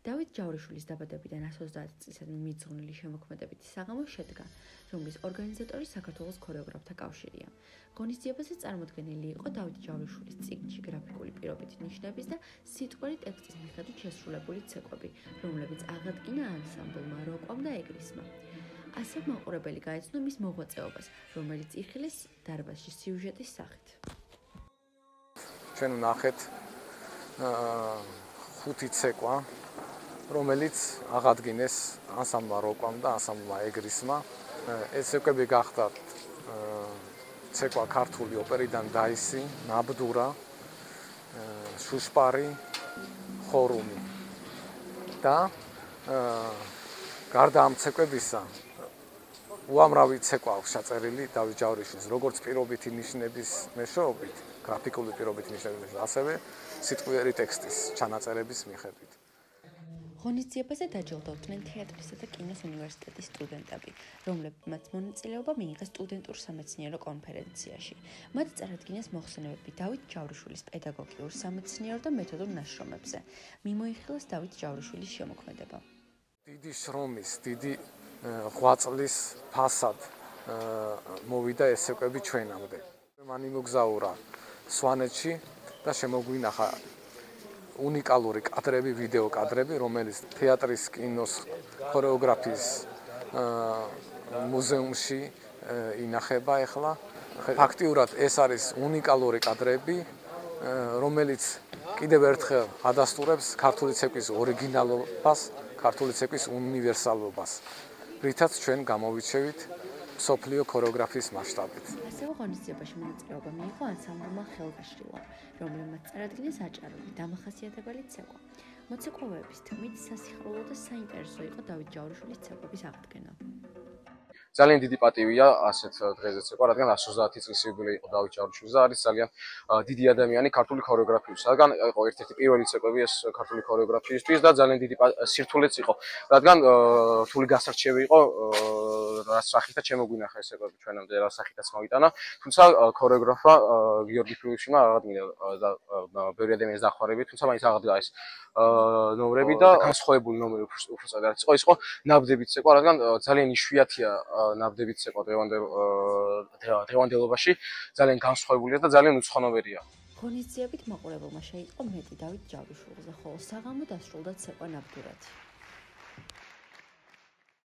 დავით ჯავრიშვილის დაბადებიდან 130 წლისადმი მიძღვნილი შემოქმედებითი საღამო შედგა, რომლის ორგანიზატორი საქართველოს ქორეოგრაფთა კავშირია. ღონისძიებაზე წარმოდგენილი იყო დავით ჯავრიშვილის წიგნში გრაფიკული პირობითი ნიშნების და სიტყვერი ტექსტის მიხედვით შესრულებული ცეკვები, რომლებიც აღადგინა ანსამბლმა როკვამ და ეგრისმა. ასევე მაყურებელი გაეცნო მის მოღვაწეობას, რომელიც იხილეს დარბაზში სიუჟეტის სახით. ჩვენ ვნახეთ ხუთი ცეკვა, რომელიც აღადგინეს ანსამბლმა როკვამ და ანსამბლმა ეგრისმა. ეს ცეკვები გახდათ ცეკვა ქართული ოპერიდან დაისი, ნაბდურა, შუშპარი, ხორუმი და გარდა ამ ცეკვებისა უამრავი ცეკვა აქვს ჩაწერილი დავით ჯავრიშვილის, როგორც პირობითი ნიშნების მეშვეობით, გრაფიკული პირობითი ნიშნების, ასევე სიტყვიერი ტექსტის ჩანაწერების მიხედვით. ღონისძიებაზე დაჯილდოვდნენ თეატრისა და კინოს უნივერსიტეტის სტუდენტები, რომლებმაც მონაწილეობა მიიღეს სტუდენტურ სამეცნიერო კონფერენციაში. მათ წარადგინეს მოხსენებები დავით ჯავრიშვილის პედაგოგიურ, სამეცნიერო და მეთოდურ ნაშრომებზე. მიმოიხილეს დავით ჯავრიშვილის შემოქმედება. დიდი შრომის, დიდი ღვაწლის ფასად მოვიდა ეს ცეკვები ჩვენამდე. მან იმოგზაურა სვანეთში და შემოგვინახა უნიკალური კადრები, ვიდეო კადრები, რომელიც თეატრის, კინოს, ქორეოგრაფიის მუზეუმში ინახება ახლა. ფაქტიურად ეს არის უნიკალური კადრები, რომელიც კიდევ ერთხელ ადასტურებს ქართული ცეკვის ორიგინალობას, ქართული ცეკვის უნივერსალობას, რითაც ჩვენ გამოვიჩევით მსოფლიო ქორეოგრაფიის მასშტაბით. ასევე ღონისძიებაში მონაწილეობა მიიღო ანსამბლმა ხელგაშრილა, რომელმაც წარადგინეს აჭარული დამახასიათებელი ცეკვა. მოცეკვავეების თქმით, სასიხარულო და საინტერესო იყო დავით ჯავრიშვილის ცეკვების აღდგენა. ძალიან დიდი პატივია ასეთ დღეზე ცეკვა, რადგან 130 წლის იუბილეი იყო დავით ჯავრიშვილის და არის ძალიან დიდი ადამიანი ქართული ქორეოგრაფიის. რადგან იყო ერთ-ერთი პირველი ცეკვები ეს ქართული ქორეოგრაფიისთვის და ძალიან დიდი სირთულეც იყო, რადგან რთული გასარჩევი იყო რა სახითაც შემოგვინახა ეს ცეკვები ჩვენამდე, რა სახითაც მოვიტანა. თუმცა ქორეოგრაფმა გიორგი ფილიპშმა აღადგინა და ბევრი ადამიანის დახმარებით, თუმცა მაინც აღადგა ეს ნომრები და განსხვავებული ნომრები უფრო სწორად იყო, ის იყო ნაბდებით ცეკვა, რადგან ძალიან იშვიათია ნაბდებით ცეკვა დღევანდელობაში, ძალიან განსხვავებულია და ძალიან უცხონოვერია. ღონისძიებით მაყურებელმა შეიტყო მეტი დავით ჯავრიშვილზე, ხოლო საღამო დასრულდა ცეკვა ნაბდურად.